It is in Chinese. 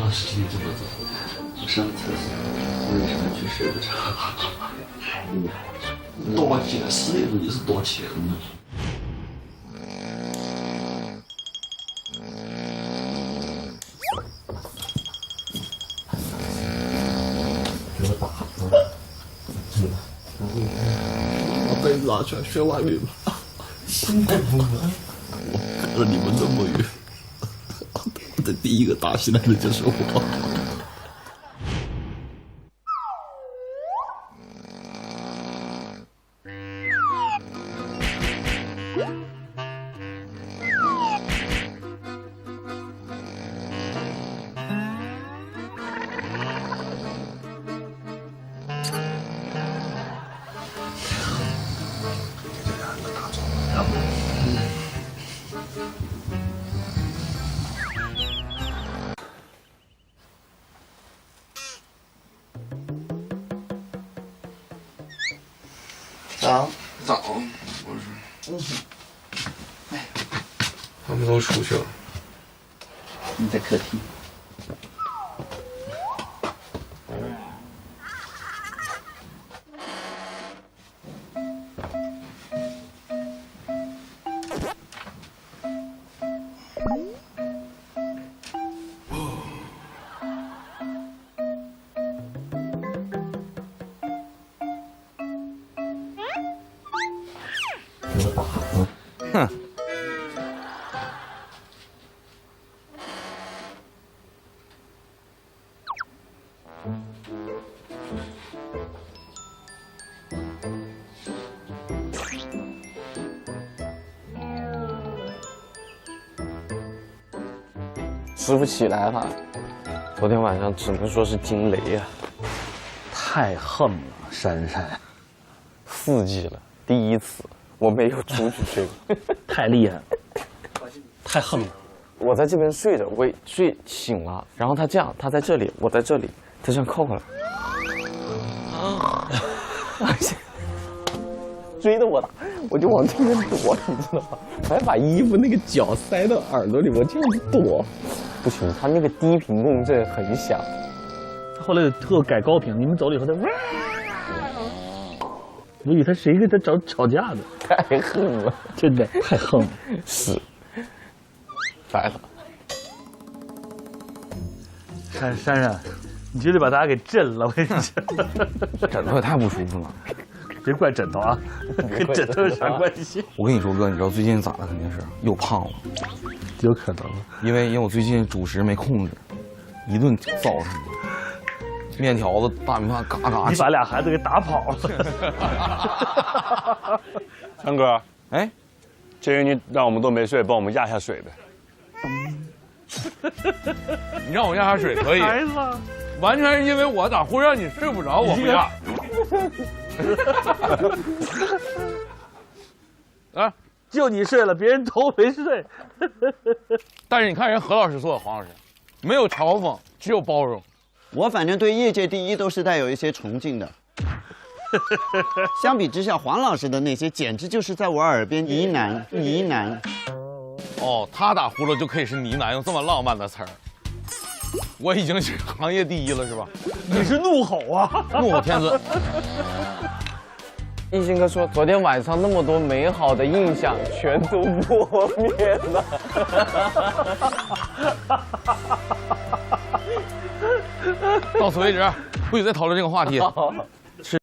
老师今天这么早，我上厕所，为什么去睡不着？太厉害了，多起来，事业部就是多起来了。给我打了，真的。把被子拿出来睡外面吧，辛苦了。我看了你们那么远。第一个打起来的就是我。早，我说。他们都出去了。你在客厅。哼。吃不起来了，昨天晚上只能说是惊雷呀，太横了，珊珊4季了，第一次我没有出去睡过，太厉害了，太横了。我在这边睡着，我睡醒了，然后他这样，他在这里，我在这里，他这样靠过来，追着我打，我就往这边躲，你知道吗？还把衣服那个脚塞到耳朵里，我这样子躲。不行，他那个低频共振很响。后来特改高频，你们走了以后他，我以为他谁跟他吵架呢？太横了，真的太横了。是，来了。珊珊，你绝对把大家给震了，我跟你讲。枕头也太不舒服了。别怪枕头啊，跟枕头有啥关系？我跟你说，哥，你知道最近咋的？肯定是又胖了。有可能，因为我最近主食没控制，一顿糟蹋，面条子、大米饭嘎嘎。你把俩孩子给打跑了。强哥，哎，这回你让我们都没睡，帮我们压下水呗。你让我压下水可以，孩子，完全是因为我打呼让你睡不着，我不压。啊！就你睡了，别人都没睡。但是你看人何老师做的，黄老师，没有嘲讽，只有包容。我反正对业界第一都是带有一些崇敬的。相比之下，黄老师的那些简直就是在我耳边呢喃。哦，他打呼噜就可以是呢喃，用这么浪漫的词儿。我已经是行业第一了，是吧？你是怒吼啊！怒吼天子。一心哥说，昨天晚上那么多美好的印象全都破灭了。到此为止，不许再讨论这个话题。